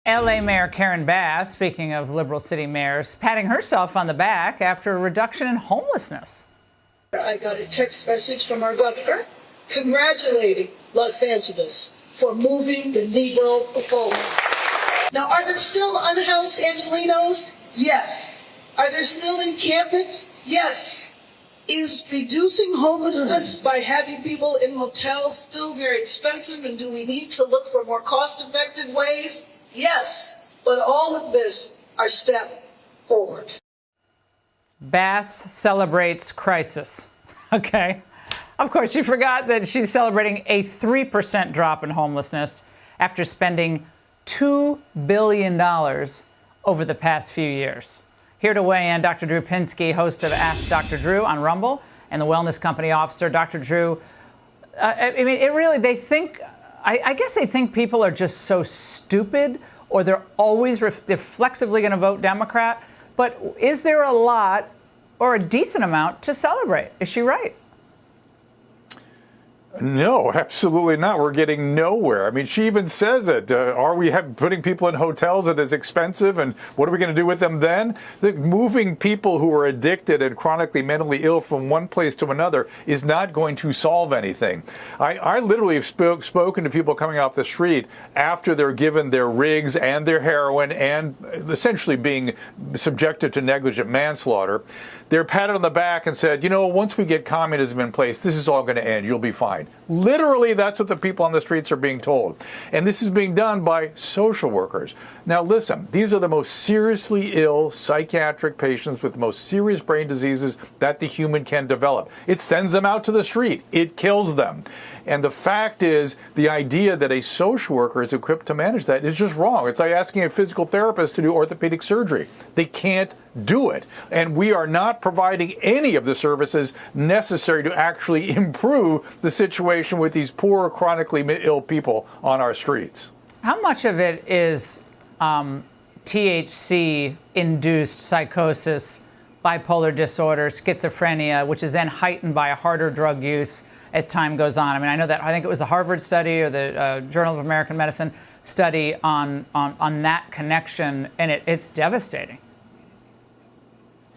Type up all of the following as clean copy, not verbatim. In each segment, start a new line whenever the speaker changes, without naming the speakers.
LA Mayor Karen Bass, speaking of liberal city mayors, patting herself on the back after a reduction in homelessness.
I got a text message from our governor congratulating Los Angeles for moving the Negro forward. Now, are there still unhoused Angelenos? Yes. Are there still encampments? Yes. Is reducing homelessness by having people in motels still very expensive, and do we need to look for more cost-effective ways? Yes. But all of this are steps forward.
Bass celebrates crisis. Okay. Of course, she forgot that she's celebrating a 3% drop in homelessness after spending $2 billion over the past few years. Here to weigh in, Dr. Drew Pinsky, host of Ask Dr. Drew on Rumble, and the wellness company officer. Dr. Drew, I mean, it really, they think, I guess they think people are just so stupid, or they're always, they're flexibly going to vote Democrat. But is there a lot or a decent amount to celebrate? Is she right?
No, absolutely not. We're getting nowhere. I mean, she even says it. Are we putting people in hotels that is expensive, and what are we going to do with them then? Moving people who are addicted and chronically mentally ill from one place to another is not going to solve anything. I literally have spoken to people coming off the street after they're given their rigs and their heroin and essentially being subjected to negligent manslaughter. They're patted on the back and said, you know, once we get communism in place, this is all going to end. You'll be fine. Literally, that's what the people on the streets are being told. And this is being done by social workers. Now, listen, these are the most seriously ill psychiatric patients with the most serious brain diseases that the human can develop. It sends them out to the street. It kills them. And the fact is, the idea that a social worker is equipped to manage that is just wrong. It's like asking a physical therapist to do orthopedic surgery. They can't do it. And we are not providing any of the services necessary to actually improve the situation with these poor, chronically ill people on our streets.
How much of it is THC-induced psychosis, bipolar disorder, schizophrenia, which is then heightened by a harder drug use as time goes on? I mean, I know that, I think it was the Harvard study or the Journal of American Medicine study on that connection, and it's devastating.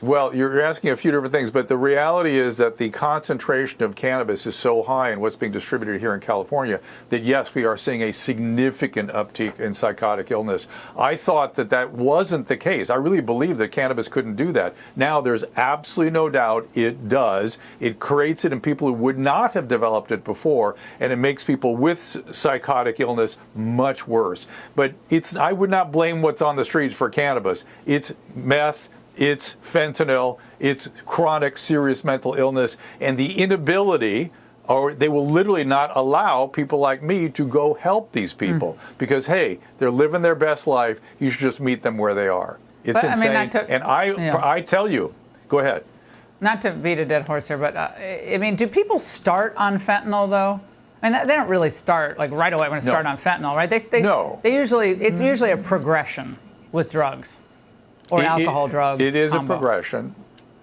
Well, you're asking a few different things, but the reality is that the concentration of cannabis is so high in what's being distributed here in California that, yes, we are seeing a significant uptick in psychotic illness. I thought that that wasn't the case. I really believed that cannabis couldn't do that. Now, there's absolutely no doubt it does. It creates it in people who would not have developed it before, and it makes people with psychotic illness much worse. But I would not blame what's on the streets for cannabis. It's meth. It's fentanyl, it's chronic serious mental illness, and the inability, or they will literally not allow people like me to go help these people because, hey, they're living their best life. You should just meet them where they are. It's insane. I mean, I tell you, go ahead.
Not to beat a dead horse here, but I mean, do people start on fentanyl though? I mean, they don't really start like right away when they start on fentanyl, right? They usually, it's usually a progression with drugs. Or alcohol, drugs.
It is
combo.
a progression.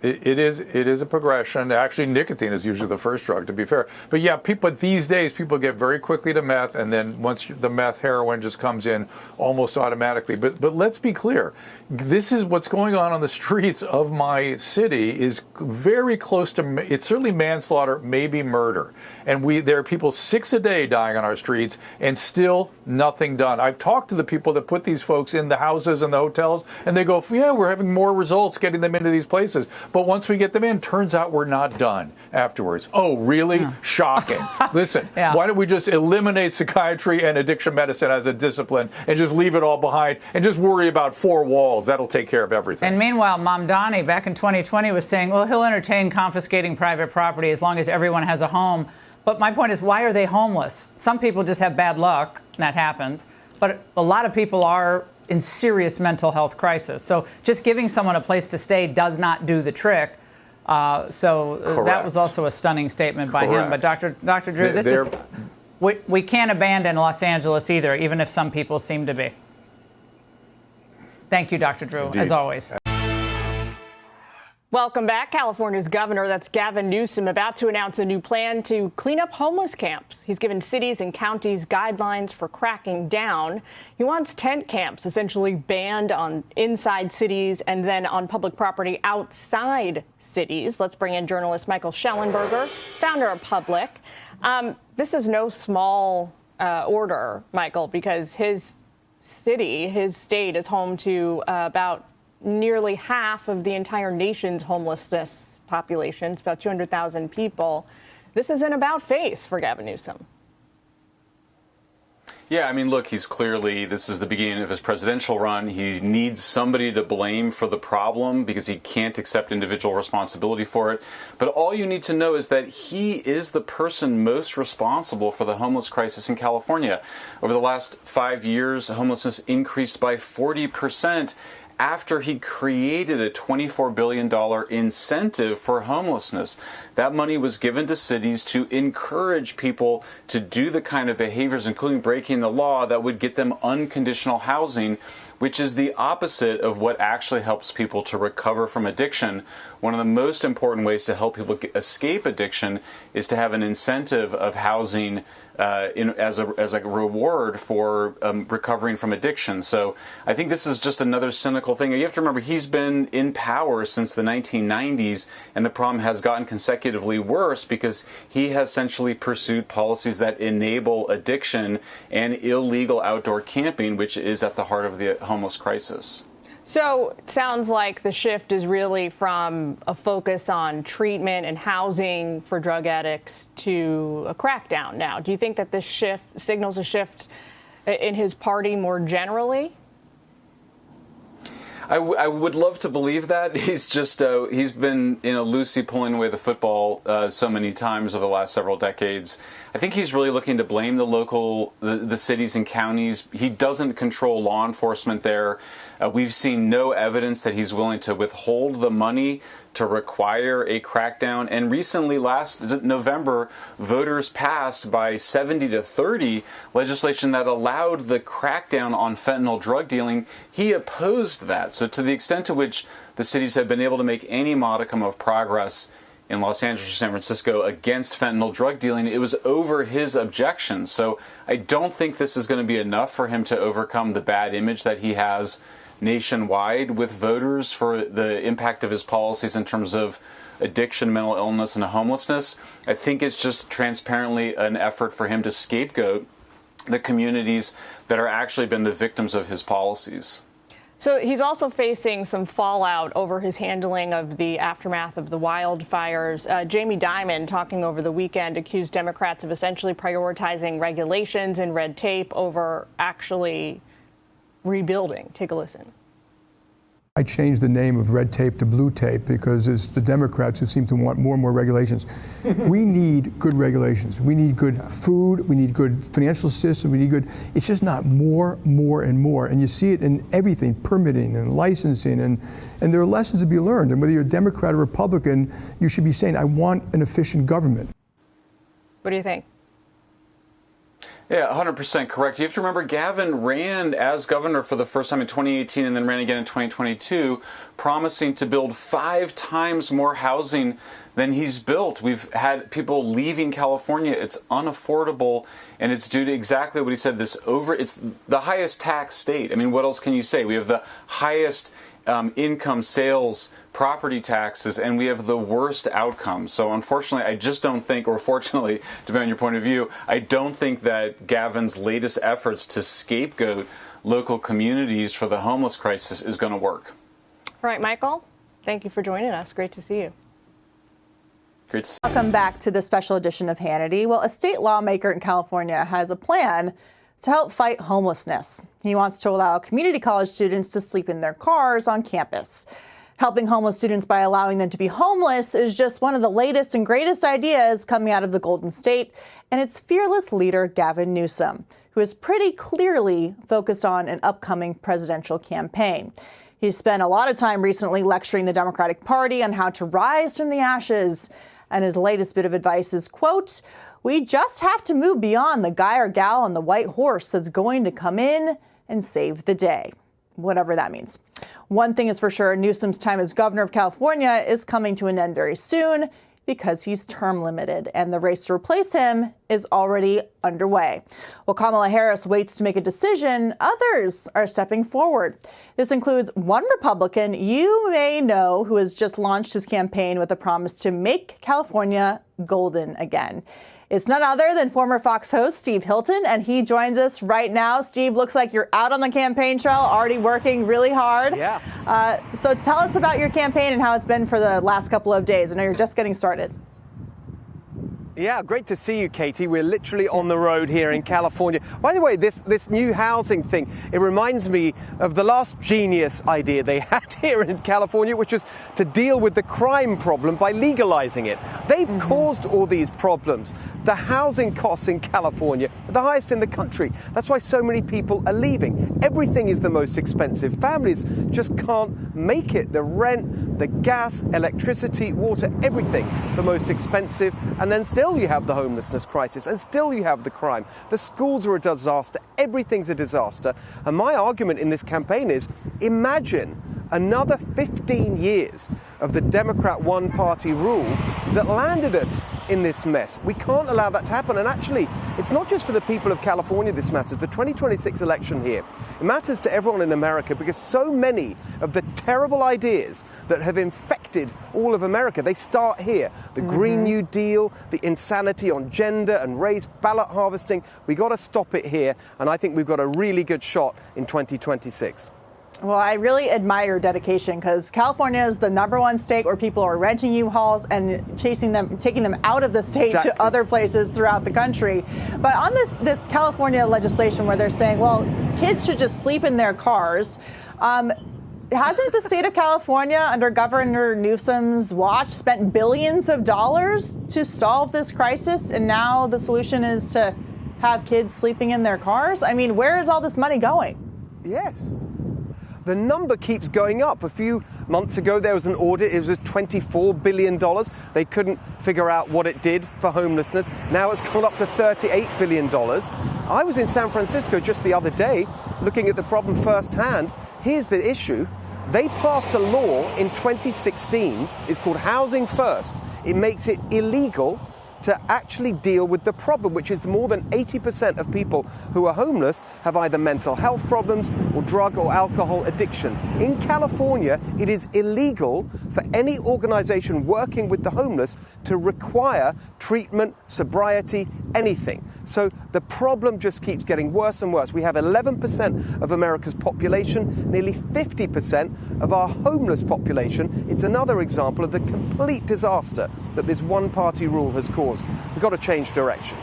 It is a progression. Actually, nicotine is usually the first drug, to be fair. But yeah, these days people get very quickly to meth, and then once the meth, heroin just comes in almost automatically. But let's be clear. This is what's going on the streets of my city is very close to, it's certainly manslaughter, maybe murder. And there are people 6 a day dying on our streets and still nothing done. I've talked to the people that put these folks in the houses and the hotels, and they go, yeah, we're having more results getting them into these places. But once we get them in, turns out we're not done afterwards. Oh, really? Yeah. Shocking. Listen, why don't we just eliminate psychiatry and addiction medicine as a discipline and just leave it all behind and just worry about 4 walls? That'll take care of everything.
And meanwhile, Mamdani back in 2020 was saying, well, he'll entertain confiscating private property as long as everyone has a home. But my point is, why are they homeless? Some people just have bad luck, and that happens. But a lot of people are in serious mental health crisis. So just giving someone a place to stay does not do the trick. That was also a stunning statement by him. But Dr. Drew, we can't abandon Los Angeles either, even if some people seem to be. Thank you, Dr. Drew, as always.
Welcome back. California's governor, that's Gavin Newsom, about to announce a new plan to clean up homeless camps. He's given cities and counties guidelines for cracking down. He wants tent camps essentially banned on inside cities and then on public property outside cities. Let's bring in journalist Michael Schellenberger, founder of Public. This is no small order, Michael, because his state is home to about nearly half of the entire nation's homelessness population. It's about 200,000 people. This is an about-face for Gavin Newsom.
Yeah, I mean, look, this is the beginning of his presidential run. He needs somebody to blame for the problem because he can't accept individual responsibility for it. But all you need to know is that he is the person most responsible for the homeless crisis in California. Over the last 5 years, homelessness increased by 40%. After he created a $24 billion incentive for homelessness. That money was given to cities to encourage people to do the kind of behaviors, including breaking the law, that would get them unconditional housing, which is the opposite of what actually helps people to recover from addiction. One of the most important ways to help people escape addiction is to have an incentive of housing as a reward for recovering from addiction. So I think this is just another cynical thing. You have to remember, he's been in power since the 1990s, and the problem has gotten consecutively worse because he has essentially pursued policies that enable addiction and illegal outdoor camping, which is at the heart of the homeless crisis.
So it sounds like the shift is really from a focus on treatment and housing for drug addicts to a crackdown now. Do you think that this shift signals a shift in his party more generally?
I would love to believe that. He's just he's been Lucy pulling away the football so many times over the last several decades. I think he's really looking to blame the cities and counties. He doesn't control law enforcement there. We've seen no evidence that he's willing to withhold the money to require a crackdown. And recently, last November, voters passed by 70-30 legislation that allowed the crackdown on fentanyl drug dealing. He opposed that. So to the extent to which the cities have been able to make any modicum of progress in Los Angeles or San Francisco against fentanyl drug dealing, it was over his objections. So I don't think this is going to be enough for him to overcome the bad image that he has nationwide with voters for the impact of his policies in terms of addiction, mental illness, and homelessness. I think it's just transparently an effort for him to scapegoat the communities that are actually been the victims of his policies.
So he's also facing some fallout over his handling of the aftermath of the wildfires. Jamie Dimon, talking over the weekend, accused Democrats of essentially prioritizing regulations and red tape over actually rebuilding. Take a listen.
I changed the name of red tape to blue tape because it's the Democrats who seem to want more and more regulations. We need good regulations. We need good food. We need good financial system. We need good. It's just not more, and more. And you see it in everything, permitting and licensing. And there are lessons to be learned. And whether you're a Democrat or Republican, you should be saying, I want an efficient government.
What do you think?
Yeah, 100% correct. You have to remember, Gavin ran as governor for the first time in 2018 and then ran again in 2022, promising to build 5 times more housing than he's built. We've had people leaving California. It's unaffordable, and it's due to exactly what he said, it's the highest tax state. I mean, what else can you say? We have the highest income, sales, property taxes, and we have the worst outcomes. So unfortunately, I just don't think, or fortunately, depending on your point of view, I don't think that Gavin's latest efforts to scapegoat local communities for the homeless crisis is going to work.
All right, Michael, thank you for joining us. Great to see you.
Great to see you.
Welcome back to the special edition of Hannity. Well, a state lawmaker in California has a plan to help fight homelessness. He wants to allow community college students to sleep in their cars on campus. Helping homeless students by allowing them to be homeless is just one of the latest and greatest ideas coming out of the Golden State and its fearless leader, Gavin Newsom, who is pretty clearly focused on an upcoming presidential campaign. He's spent a lot of time recently lecturing the Democratic Party on how to rise from the ashes. And his latest bit of advice is, quote, "We just have to move beyond the guy or gal on the white horse that's going to come in and save the day." whatever that means. One thing is for sure, Newsom's time as governor of California is coming to an end very soon because he's term limited, and the race to replace him is already underway. While Kamala Harris waits to make a decision, others are stepping forward. This includes one Republican you may know who has just launched his campaign with a promise to make California golden again. It's none other than former Fox host Steve Hilton, and he joins us right now. Steve, looks like you're out on the campaign trail, already working really hard.
Yeah.
So tell us about your campaign and how it's been for the last couple of days. I know you're just getting started.
Yeah, great to see you, Katie. We're literally on the road here in California. By the way, this new housing thing, it reminds me of the last genius idea they had here in California, which was to deal with the crime problem by legalizing it. They've caused all these problems. The housing costs in California are the highest in the country. That's why so many people are leaving. Everything is the most expensive. Families just can't make it. The rent, the gas, electricity, water, everything the most expensive. And then still you have the homelessness crisis, and still you have the crime. The schools are a disaster. Everything's a disaster. And my argument in this campaign is, imagine another 15 years of the Democrat one-party rule that landed us in this mess. We can't allow that to happen. And actually, it's not just for the people of California this matters. The 2026 election here, it matters to everyone in America because so many of the terrible ideas that have infected all of America, they start here. The Green New Deal, the insanity on gender and race, ballot harvesting, we got to stop it here. And I think we've got a really good shot in 2026.
Well, I really admire your dedication because California is the #1 state where people are renting U-Hauls and taking them out of the state to other places throughout the country. But on this California legislation where they're saying, well, kids should just sleep in their cars, hasn't the state of California under Governor Newsom's watch spent billions of dollars to solve this crisis? And now the solution is to have kids sleeping in their cars? I mean, where is all this money going?
Yes. The number keeps going up. A few months ago, there was an audit. It was $24 billion. They couldn't figure out what it did for homelessness. Now it's gone up to $38 billion. I was in San Francisco just the other day looking at the problem firsthand. Here's the issue. They passed a law in 2016. It's called Housing First. It makes it illegal to actually deal with the problem, which is more than 80% of people who are homeless have either mental health problems or drug or alcohol addiction. In California, it is illegal for any organization working with the homeless to require treatment, sobriety, anything. So the problem just keeps getting worse and worse. We have 11% of America's population, nearly 50% of our homeless population. It's another example of the complete disaster that this one-party rule has caused. We've got to change direction.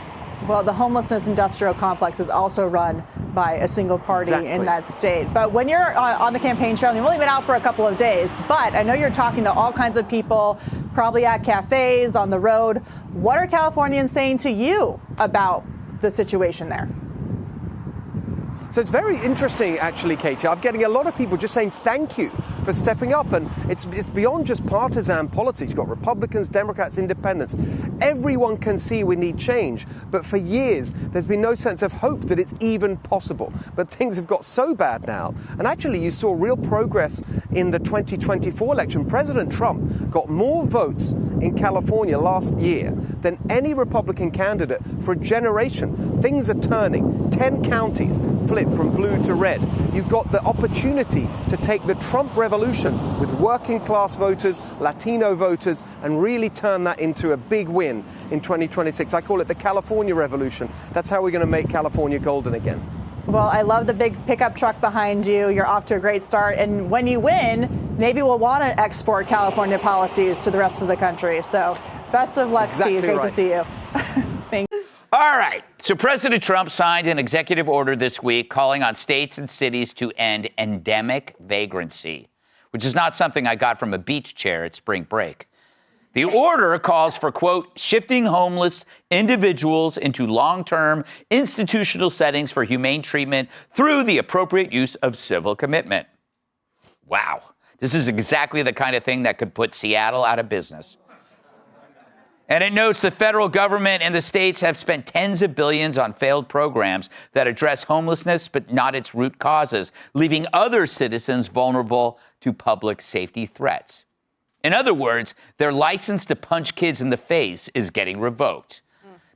Well, the homelessness industrial complex is also run by a single party in that state. But when you're on the campaign trail, you've only been out for a couple of days, but I know you're talking to all kinds of people, probably at cafes, on the road. What are Californians saying to you about the situation there?
So it's very interesting, actually, Katie. I'm getting a lot of people just saying thank you for stepping up. And it's beyond just partisan politics. You've got Republicans, Democrats, independents. Everyone can see we need change. But for years, there's been no sense of hope that it's even possible. But things have got so bad now. And actually, you saw real progress in the 2024 election. President Trump got more votes in California last year than any Republican candidate for a generation. Things are turning. 10 counties flip from blue to red. You've got the opportunity to take the Trump revolution with working class voters, Latino voters, and really turn that into a big win in 2026. I call it the California revolution. That's how we're going to make California golden again.
Well, I love the big pickup truck behind you. You're off to a great start. And when you win, maybe we'll want to export California policies to the rest of the country. So best of luck, Steve. Great to see you. Thank you.
All right. So President Trump signed an executive order this week calling on states and cities to end endemic vagrancy, which is not something I got from a beach chair at spring break. The order calls for, quote, shifting homeless individuals into long-term institutional settings for humane treatment through the appropriate use of civil commitment. Wow. This is exactly the kind of thing that could put Seattle out of business. And it notes the federal government and the states have spent tens of billions on failed programs that address homelessness, but not its root causes, leaving other citizens vulnerable to public safety threats. In other words, their license to punch kids in the face is getting revoked.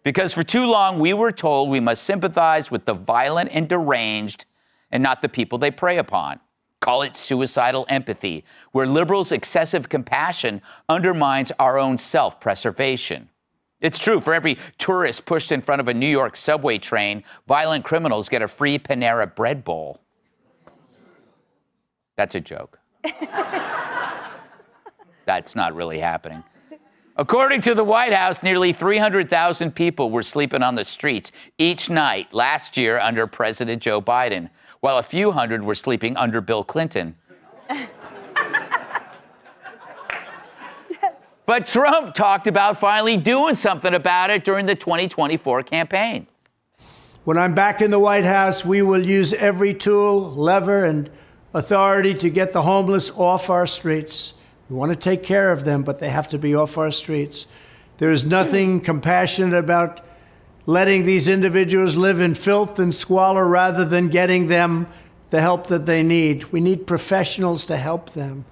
Because for too long, we were told we must sympathize with the violent and deranged and not the people they prey upon. Call it suicidal empathy, where liberals' excessive compassion undermines our own self-preservation. It's true, for every tourist pushed in front of a New York subway train, violent criminals get a free Panera bread bowl. That's a joke. That's not really happening. According to the White House, nearly 300,000 people were sleeping on the streets each night last year under President Joe Biden, while a few hundred were sleeping under Bill Clinton. But Trump talked about finally doing something about it during the 2024 campaign.
When I'm back in the White House, we will use every tool, lever, and authority to get the homeless off our streets. We want to take care of them, but they have to be off our streets. There is nothing compassionate about letting these individuals live in filth and squalor rather than getting them the help that they need. We need professionals to help them.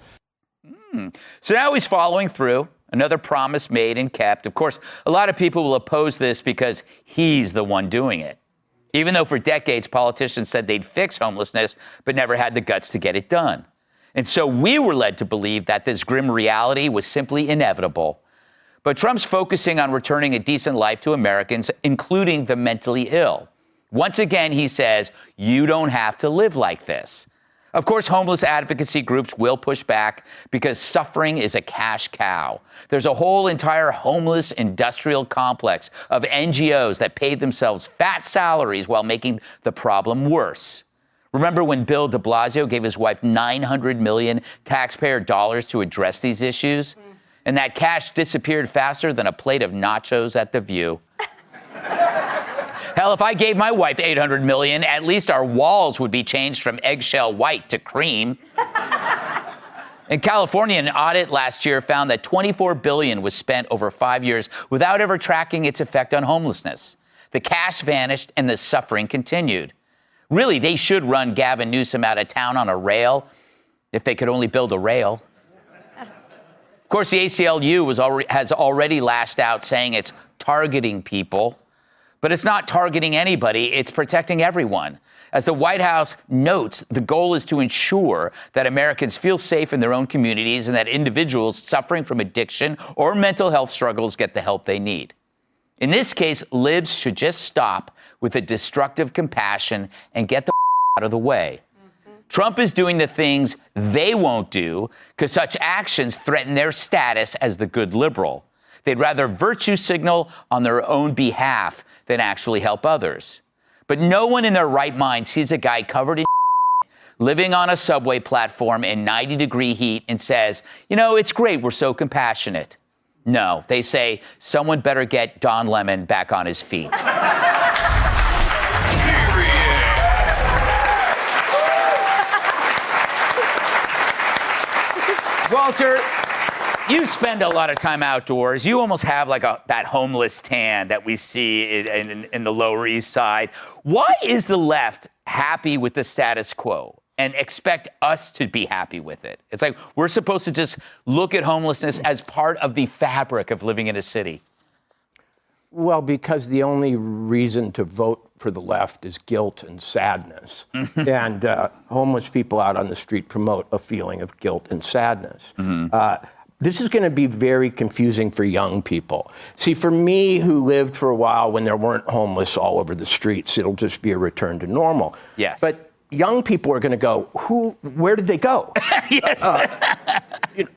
So now he's following through. Another promise made and kept. Of course, a lot of people will oppose this because he's the one doing it. Even though for decades, politicians said they'd fix homelessness, but never had the guts to get it done. And so we were led to believe that this grim reality was simply inevitable. But Trump's focusing on returning a decent life to Americans, including the mentally ill. Once again, he says, you don't have to live like this. Of course, homeless advocacy groups will push back because suffering is a cash cow. There's a whole entire homeless industrial complex of NGOs that paid themselves fat salaries while making the problem worse. Remember when Bill de Blasio gave his wife $900 million taxpayer dollars to address these issues? And that cash disappeared faster than a plate of nachos at The View. Hell, if I gave my wife $800 million, at least our walls would be changed from eggshell white to cream. In California, an audit last year found that $24 billion was spent over 5 years without ever tracking its effect on homelessness. The cash vanished and the suffering continued. Really, they should run Gavin Newsom out of town on a rail, if they could only build a rail. Of course, the ACLU has already lashed out, saying it's targeting people. But it's not targeting anybody, it's protecting everyone. As the White House notes, the goal is to ensure that Americans feel safe in their own communities and that individuals suffering from addiction or mental health struggles get the help they need. In this case, libs should just stop with the destructive compassion and get the out of the way. Trump is doing the things they won't do because such actions threaten their status as the good liberal. They'd rather virtue signal on their own behalf than actually help others. But no one in their right mind sees a guy covered in living on a subway platform in 90-degree heat and says, you know, it's great, we're so compassionate. No, they say, someone better get Don Lemon back on his feet. Walter, you spend a lot of time outdoors. You almost have like that homeless tan that we see in the Lower East Side. Why is the left happy with the status quo and expect us to be happy with it? It's like we're supposed to just look at homelessness as part of the fabric of living in a city.
Well, because the only reason to vote for the left is guilt and sadness. And homeless people out on the street promote a feeling of guilt and sadness. This is going to be very confusing for young people. See, for me, who lived for a while when there weren't homeless all over the streets, it'll just be a return to normal.
Yes.
But young people are going to go, where did they go?
Yes.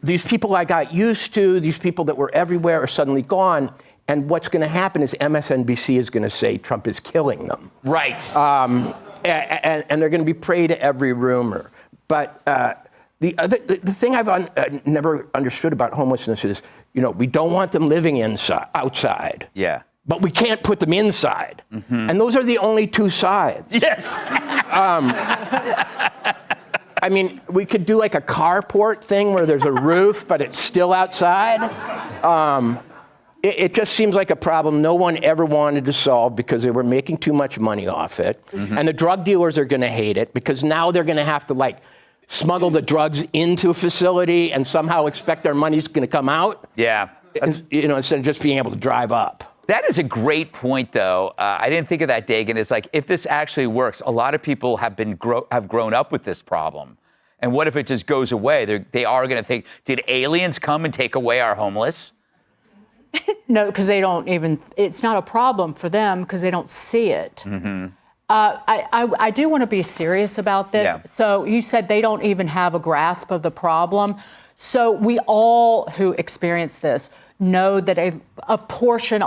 These people I got used to, these people that were everywhere are suddenly gone. And what's going to happen is MSNBC is going to say Trump is killing them.
Right.
And they're going to be prey to every rumor. But the thing I've never understood about homelessness is, we don't want them living outside.
Yeah.
But we can't put them inside. And those are the only two sides.
Yes.
I mean, we could do like a carport thing where there's a roof, but it's still outside. It just seems like a problem no one ever wanted to solve because they were making too much money off it. Mm-hmm. And the drug dealers are going to hate it because now they're going to have to smuggle the drugs into a facility and somehow expect their money's going to come out.
Yeah.
Instead of just being able to drive up.
That is a great point, though. I didn't think of that, Dagan. It's like, if this actually works, a lot of people have grown up with this problem. And what if it just goes away? They are going to think, did aliens come and take away our homeless?
No, because they don't even, it's not a problem for them because they don't see it. Mm-hmm. I do want to be serious about this. Yeah. So you said they don't even have a grasp of the problem. So we all who experience this know that a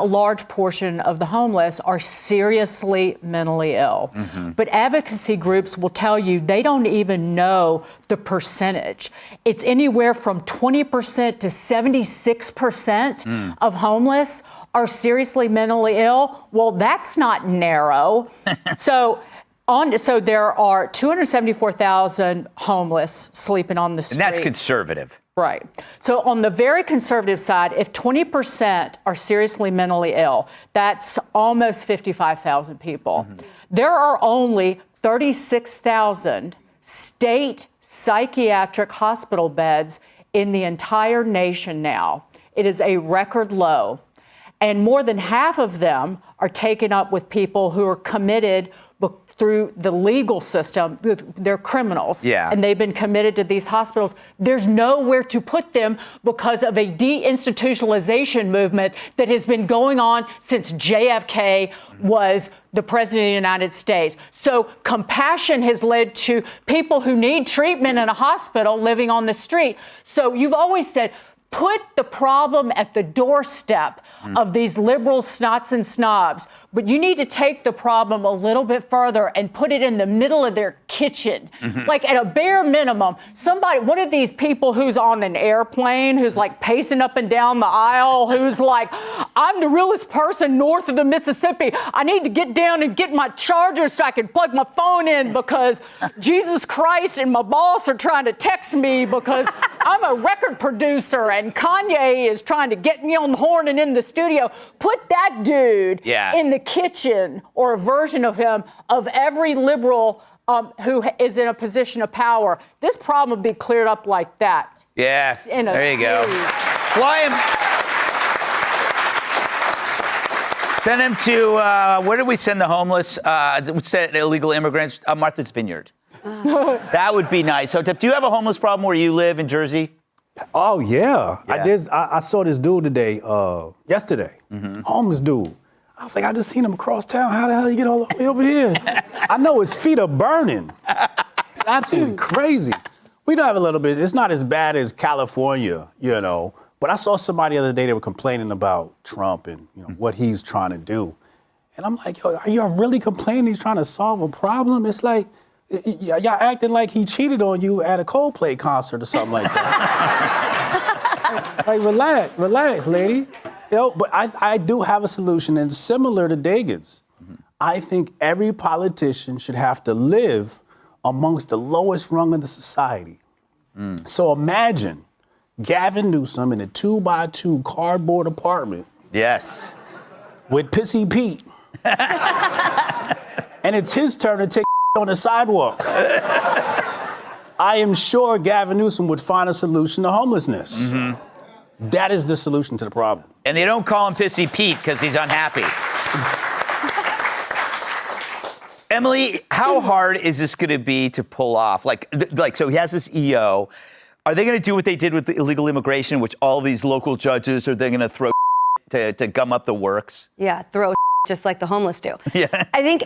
large portion of the homeless are seriously mentally ill. Mm-hmm. But advocacy groups will tell you they don't even know the percentage. It's anywhere from 20% to 76% of homeless are seriously mentally ill. Well, that's not narrow. So there are 274,000 homeless sleeping on the street.
And that's conservative.
Right. So on the very conservative side, if 20% are seriously mentally ill, that's almost 55,000 people. Mm-hmm. There are only 36,000 state psychiatric hospital beds in the entire nation now. It is a record low. And more than half of them are taken up with people who are committed through the legal system. They're criminals. Yeah. And they've been committed to these hospitals. There's nowhere to put them because of a deinstitutionalization movement that has been going on since JFK was the president of the United States. So compassion has led to people who need treatment in a hospital living on the street. So you've always said, put the problem at the doorstep of these liberal snots and snobs. But you need to take the problem a little bit further and put it in the middle of their kitchen. Mm-hmm. Like at a bare minimum, one of these people who's on an airplane, who's like pacing up and down the aisle, who's like, I'm the realest person north of the Mississippi. I need to get down and get my charger so I can plug my phone in because Jesus Christ and my boss are trying to text me because I'm a record producer and Kanye is trying to get me on the horn and in the studio. Put that dude in the kitchen, or a version of him, of every liberal who is in a position of power. This problem would be cleared up like that.
Yeah, there you go. Fly him. Send him to, where did we send the homeless? We sent illegal immigrants, Martha's Vineyard. That would be nice. So, do you have a homeless problem where you live in Jersey?
Oh, yeah. I saw this dude today, yesterday. Mm-hmm. Homeless dude. I was like, I just seen him across town. How the hell he get all the way over here? I know his feet are burning. It's absolutely crazy. We do have a little bit. It's not as bad as California, But I saw somebody the other day that were complaining about Trump and what he's trying to do. And I'm like, yo, are y'all really complaining he's trying to solve a problem? It's like, y'all acting like he cheated on you at a Coldplay concert or something like that. like, relax, lady. But I do have a solution, and similar to Dagan's. Mm-hmm. I think every politician should have to live amongst the lowest rung of the society. Mm. So imagine Gavin Newsom in a 2x2 cardboard apartment.
Yes.
With Pissy Pete. And it's his turn to take on the sidewalk. I am sure Gavin Newsom would find a solution to homelessness. Mm-hmm. That is the solution to the problem.
And they don't call him Pissy Pete because he's unhappy. Emily, how hard is this going to be to pull off? So he has this EO. Are they going to do what they did with the illegal immigration, which all these local judges are they going to throw to gum up the works?
Yeah, throw just like the homeless do.
Yeah.
I think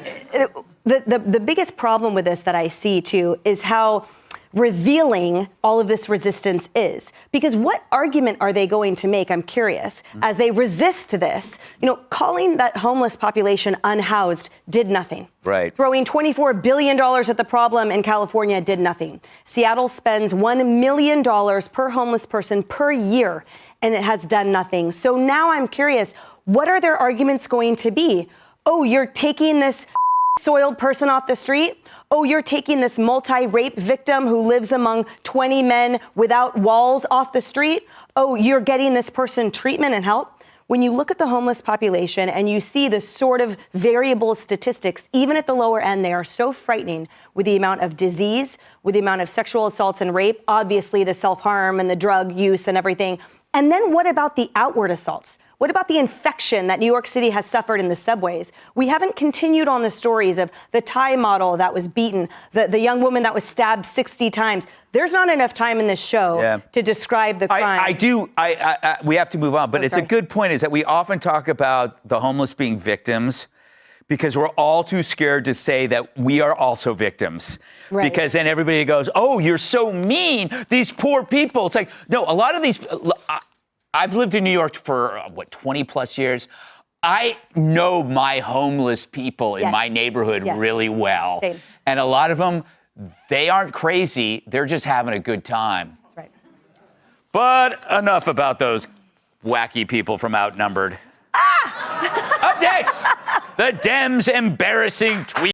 the biggest problem with this that I see, too, is how revealing all of this resistance is. Because what argument are they going to make, I'm curious, as they resist this? Calling that homeless population unhoused did nothing.
Right.
Throwing $24 billion at the problem in California did nothing. Seattle spends $1 million per homeless person per year, and it has done nothing. So now I'm curious, what are their arguments going to be? Oh, you're taking this soiled person off the street? Oh, you're taking this multi-rape victim who lives among 20 men without walls off the street? Oh, you're getting this person treatment and help? when you look at the homeless population and you see the sort of variable statistics, even at the lower end, they are so frightening with the amount of disease, with the amount of sexual assaults and rape, obviously the self-harm and the drug use and everything. And then what about the outward assaults? What about the infection that New York City has suffered in the subways? We haven't continued on the stories of the Thai model that was beaten, the young woman that was stabbed 60 times. There's not enough time in this show to describe the crime.
We have to move on, but it's a good point is that we often talk about the homeless being victims because we're all too scared to say that we are also victims. Right. Because then everybody goes, oh, you're so mean, these poor people. It's like, no, a lot of these... I've lived in New York for, 20 plus years. I know my homeless people in my neighborhood really well.
Same.
And a lot of them, they aren't crazy. They're just having a good time.
That's right.
But enough about those wacky people from Outnumbered. Up next, the Dems' embarrassing tweet.